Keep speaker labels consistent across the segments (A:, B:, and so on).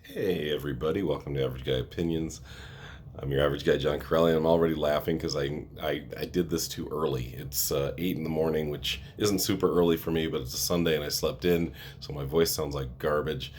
A: Hey everybody, welcome to Average Guy Opinions. I'm your average guy, John Corelli, and I'm already laughing because I did this too early. It's 8 in the morning, which isn't super early for me, but it's a Sunday and I slept in, so my voice sounds like garbage.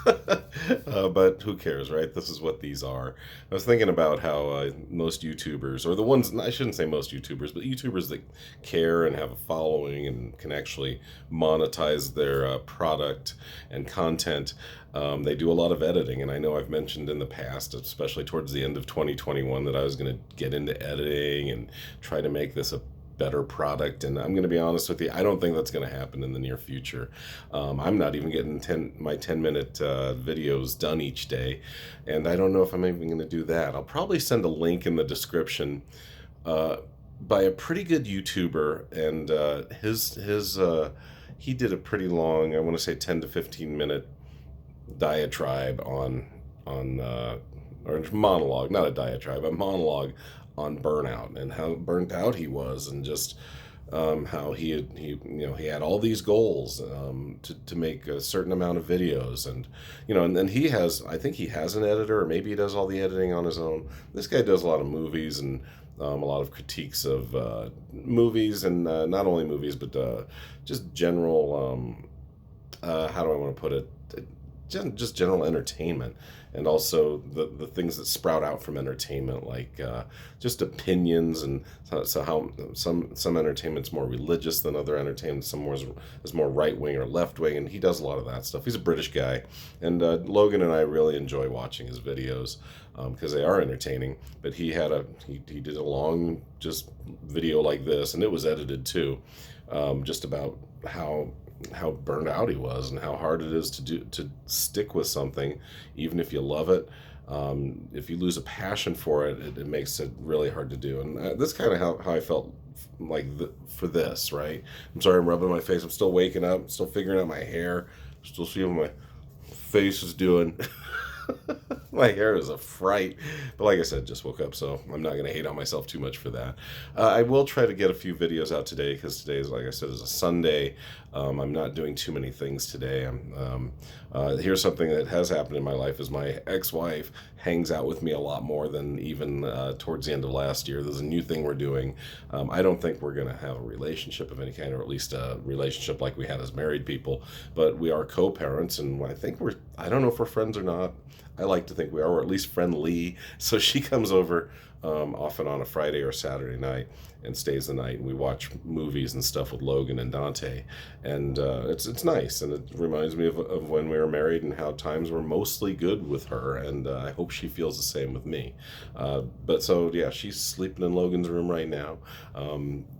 A: But who cares, right? This is what these are. I was thinking about how most YouTubers, or the ones, I shouldn't say most YouTubers, but YouTubers that care and have a following and can actually monetize their product and content, they do a lot of editing. And I know I've mentioned in the past, especially towards the end of 2021, that I was going to get into editing and try to make this a better product. And I'm going to be honest with you, I don't think that's going to happen in the near future. I'm not even getting my 10-minute videos done each day, and I don't know if I'm even going to do that. I'll probably send a link in the description uh, by a pretty good YouTuber, and he did a pretty long, I want to say 10 to 15 minute diatribe on or monologue, not a diatribe, a monologue on burnout and how burnt out he was, and just how he had all these goals to make a certain amount of videos, and and then I think he has an editor, or maybe he does all the editing on his own. This guy does a lot of movies and a lot of critiques of movies, and not only movies, but just general how do I want to put it, just general entertainment, and also the things that sprout out from entertainment, like just opinions, and so how some entertainment's more religious than other entertainment, some more is more right wing or left wing, and he does a lot of that stuff. He's a British guy, and Logan and I really enjoy watching his videos because they are entertaining. But he did a long just video like this, and it was edited too, just about how burned out he was and how hard it is to stick with something, even if you love it. If you lose a passion for it, it makes it really hard to do. And that's kind of how I felt like for this, right? I'm sorry, I'm rubbing my face. I'm still waking up, still figuring out my hair, still seeing what my face is doing. My hair is a fright, but like I said, just woke up, so I'm not going to hate on myself too much for that. I will try to get a few videos out today, because today is, like I said, is a Sunday. I'm not doing too many things today. Here's something that has happened in my life: is my ex-wife hangs out with me a lot more than even towards the end of last year. There's a new thing we're doing. I don't think we're going to have a relationship of any kind, or at least a relationship like we had as married people, but we are co-parents, and I don't know if we're friends or not. I like to think we are, or at least friendly. So she comes over often on a Friday or Saturday night and stays the night, and we watch movies and stuff with Logan and Dante, and it's nice, and it reminds me of when we were married and how times were mostly good with her, and I hope she feels the same with me. But so yeah, she's sleeping in Logan's room right now.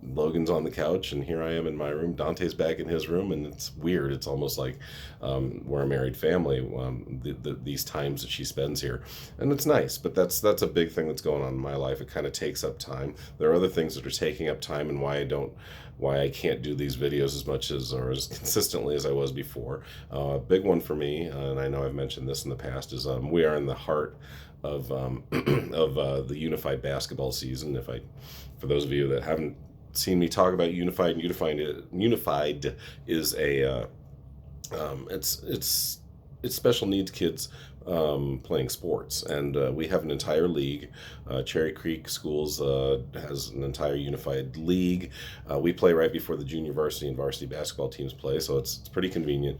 A: Logan's on the couch, and here I am in my room. Dante's back in his room, and it's weird. It's almost like we're a married family. These times that she spends here, and it's nice. But that's a big thing that's going on in my life. It kind of takes up time. There are other things that are taking up time, and why I can't do these videos as much as, or as consistently as I was before. Big one for me, and I know I've mentioned this in the past, is we are in the heart of of the Unified basketball season. For those of you that haven't seen me talk about Unified, Unified is a it's special needs kids playing sports, and we have an entire league. Cherry Creek Schools has an entire unified league. We play right before the junior varsity and varsity basketball teams play, so it's pretty convenient.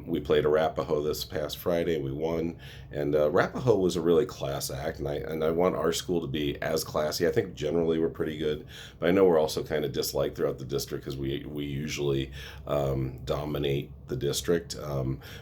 A: We played Arapahoe this past Friday. We won, and Arapahoe was a really class act, and I want our school to be as classy. I think generally we're pretty good, but I know we're also kind of disliked throughout the district because we usually dominate the district.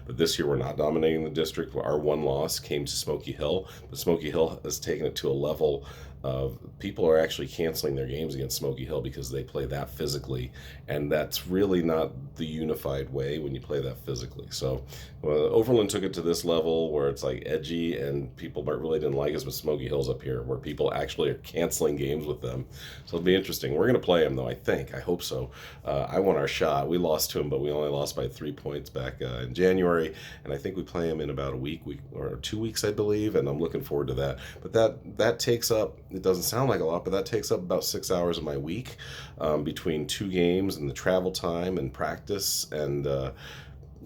A: But this year we're not dominating the district. Our one loss came to Smoky Hill, but Smoky Hill has taken it to a level of people are actually canceling their games against Smoky Hill because they play that physically, and that's really not the unified way when you play that physically. So Overland took it to this level where it's like edgy, and people really didn't like us with Smoky Hills up here, where people actually are canceling games with them. So it'll be interesting. We're going to play them, though, I hope so. I won our shot. We lost to them, but we only lost by 3 points back in January, and I think we play them in about a week or 2 weeks, I believe, and I'm looking forward to that. But that takes up, it doesn't sound like a lot, but that takes up about 6 hours of my week, between two games and the travel time and practice, and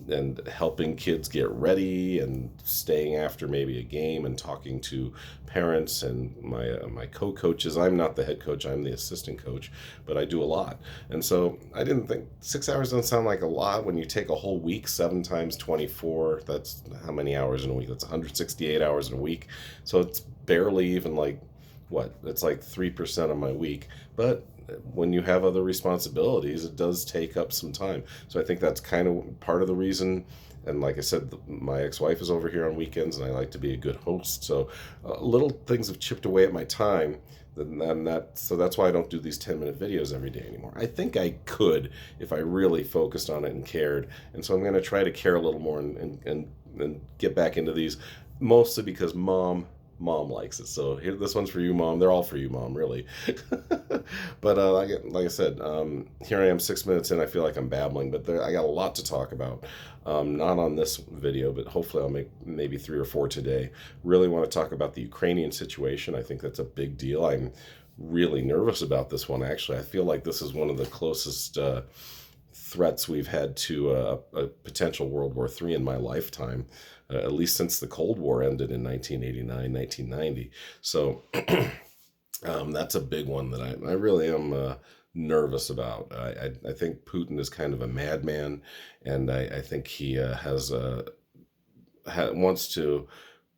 A: and helping kids get ready and staying after maybe a game and talking to parents and my co-coaches. I'm not the head coach, I'm the assistant coach, but I do a lot. And so I didn't think 6 hours doesn't sound like a lot when you take a whole week, 7 times 24. That's how many hours in a week? That's 168 hours in a week. So it's barely even like what? It's like 3% of my week. But when you have other responsibilities, it does take up some time. So I think that's kind of part of the reason. And like I said, my ex-wife is over here on weekends, and I like to be a good host. So little things have chipped away at my time. So that's why I don't do these 10-minute videos every day anymore. I think I could if I really focused on it and cared. And so I'm going to try to care a little more and get back into these, mostly because mom likes it. So here, this one's for you, mom. They're all for you, mom, really. But like I said, here I am 6 minutes in. I feel like I'm babbling, but I got a lot to talk about. Not on this video, but hopefully I'll make maybe 3 or 4 today. Really want to talk about the Ukrainian situation. I think that's a big deal. I'm really nervous about this one, actually. I feel like this is one of the closest threats we've had to a potential World War III in my lifetime, at least since the Cold War ended in 1989, 1990. So that's a big one that I really am nervous about. I think Putin is kind of a madman, and I think he wants to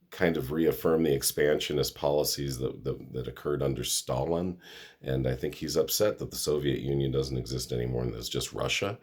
A: kind of reaffirm the expansionist policies that occurred under Stalin. And I think he's upset that the Soviet Union doesn't exist anymore and there's just Russia.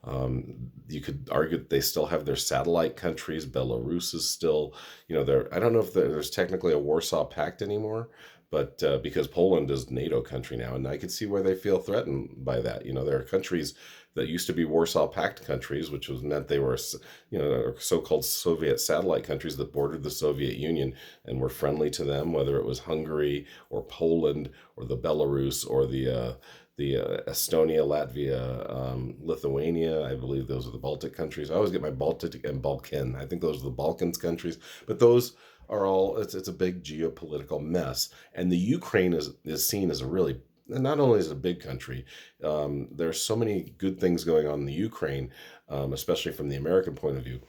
A: You could argue that they still have their satellite countries. Belarus is still, I don't know if there's technically a Warsaw Pact anymore, but because Poland is NATO country now, and I could see where they feel threatened by that. There are countries that used to be Warsaw Pact countries, which meant they were, so-called Soviet satellite countries that bordered the Soviet Union and were friendly to them, whether it was Hungary or Poland or the Belarus or the Estonia, Latvia, Lithuania. I believe those are the Baltic countries. I always get my Baltic and Balkan. I think those are the Balkans countries, but those are all, it's a big geopolitical mess. And the Ukraine is seen as a really, not only as a big country, there's so many good things going on in the Ukraine, especially from the American point of view.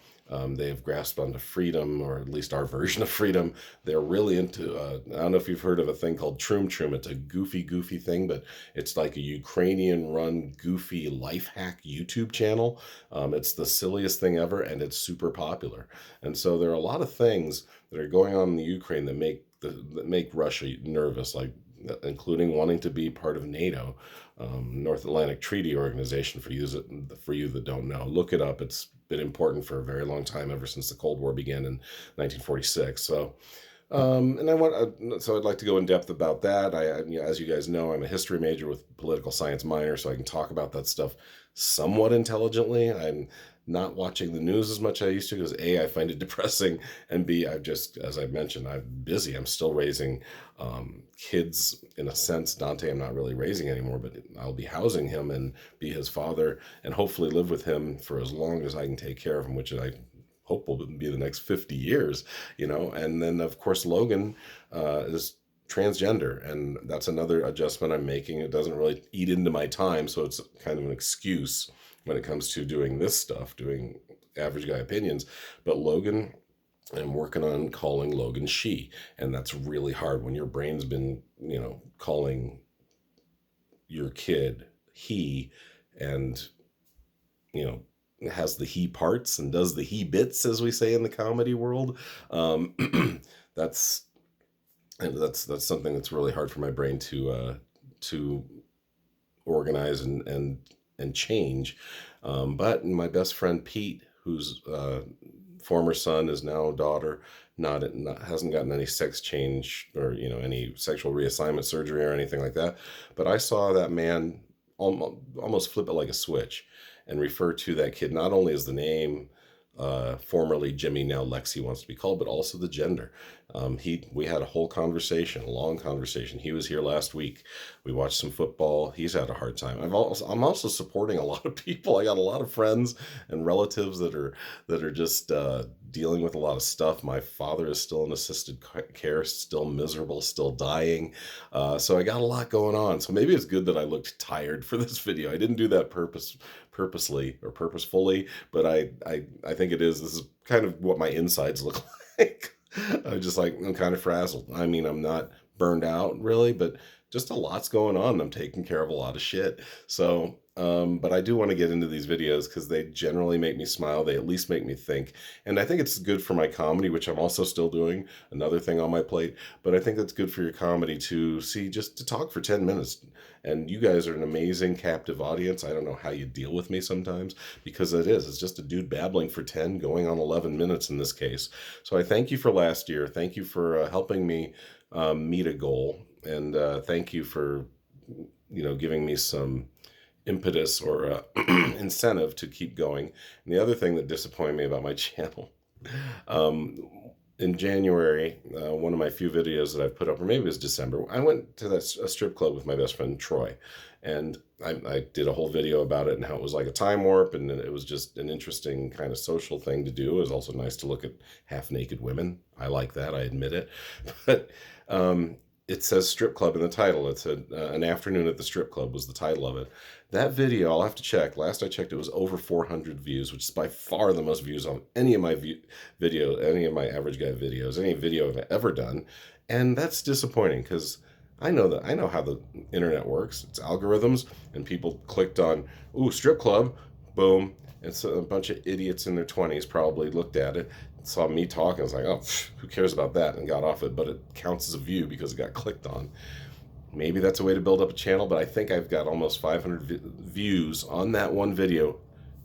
A: They've grasped onto freedom, or at least our version of freedom. They're really into, I don't know if you've heard of a thing called Troom Troom. It's a goofy thing, but it's like a Ukrainian-run goofy life hack YouTube channel. It's the silliest thing ever, and it's super popular. And so there are a lot of things that are going on in the Ukraine that make Russia nervous, like including wanting to be part of NATO, North Atlantic Treaty Organization. For you that don't know, look it up. It's been important for a very long time, ever since the Cold War began in 1946. So, so I'd like to go in depth about that. As you guys know, I'm a history major with political science minor, so I can talk about that stuff somewhat intelligently. I'm not watching the news as much as I used to because A, I find it depressing, and B, as I mentioned, I'm busy. I'm still raising kids in a sense. Dante, I'm not really raising anymore, but I'll be housing him and be his father and hopefully live with him for as long as I can take care of him, which I hope will be the next 50 years, And then, of course, Logan is transgender, and that's another adjustment I'm making. It doesn't really eat into my time, so it's kind of an excuse when it comes to doing this stuff, doing average guy opinions. But Logan, I'm working on calling Logan she, and that's really hard when your brain's been, calling your kid he, and, has the he parts and does the he bits, as we say in the comedy world. That's something that's really hard for my brain to organize and change. But my best friend Pete, whose former son is now daughter, hasn't gotten any sex change or any sexual reassignment surgery or anything like that. But I saw that man almost flip it like a switch and refer to that kid not only as the name, formerly Jimmy, now Lexi wants to be called, but also the gender. We had a whole conversation, a long conversation. He was here last week. We watched some football. He's had a hard time. I'm also supporting a lot of people. I got a lot of friends and relatives that are just dealing with a lot of stuff. My father is still in assisted care, still miserable, still dying. So I got a lot going on. So maybe it's good that I looked tired for this video. I didn't do that purposely or purposefully, but I think it is. This is kind of what my insides look like. I'm just like, I'm kind of frazzled. I mean, I'm not burned out really, but just a lot's going on. I'm taking care of a lot of shit. So, but I do want to get into these videos because they generally make me smile. They at least make me think. And I think it's good for my comedy, which I'm also still doing, another thing on my plate. But I think that's good for your comedy to see, just to talk for 10 minutes. And you guys are an amazing, captive audience. I don't know how you deal with me sometimes, because it's just a dude babbling for 10, going on 11 minutes in this case. So I thank you for last year. Thank you for helping me meet a goal. And thank you for, giving me some impetus or incentive to keep going. And the other thing that disappointed me about my channel, um, in January, one of my few videos that I've put up, or maybe it was December, I went to a strip club with my best friend Troy, and I did a whole video about it and how it was like a time warp, and it was just an interesting kind of social thing to do. It was also nice to look at half-naked women. I like that, I admit it. But it says strip club in the title. It's an afternoon at the strip club was the title of it. That video, I'll have to check. Last I checked, it was over 400 views, which is by far the most views on any of my any of my average guy videos, any video I've ever done. And that's disappointing because I know how the internet works. It's algorithms, and people clicked on, ooh, strip club, boom. And so a bunch of idiots in their 20s probably looked at it, saw me talking. I was like, oh, who cares about that? And got off it. But it counts as a view because it got clicked on. Maybe that's a way to build up a channel, but I think I've got almost 500 views on that one video.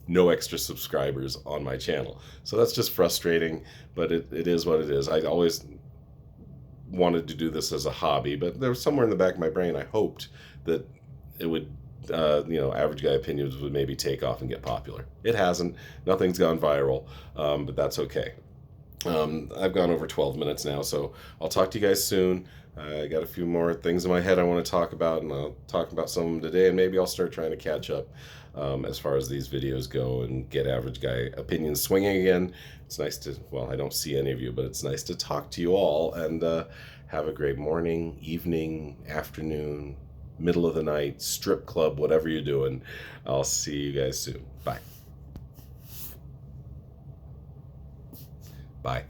A: No extra subscribers on my channel. So that's just frustrating, but it is what it is. I always wanted to do this as a hobby, but there was somewhere in the back of my brain I hoped that it would average guy opinions would maybe take off and get popular. It hasn't. Nothing's gone viral, but that's okay. I've gone over 12 minutes now, so I'll talk to you guys soon. I got a few more things in my head I want to talk about, and I'll talk about some of them today, and maybe I'll start trying to catch up as far as these videos go and get average guy opinions swinging again. It's nice to, well, I don't see any of you, but it's nice to talk to you all, and have a great morning, evening, afternoon, middle of the night, strip club, whatever you're doing. I'll see you guys soon. Bye. Bye.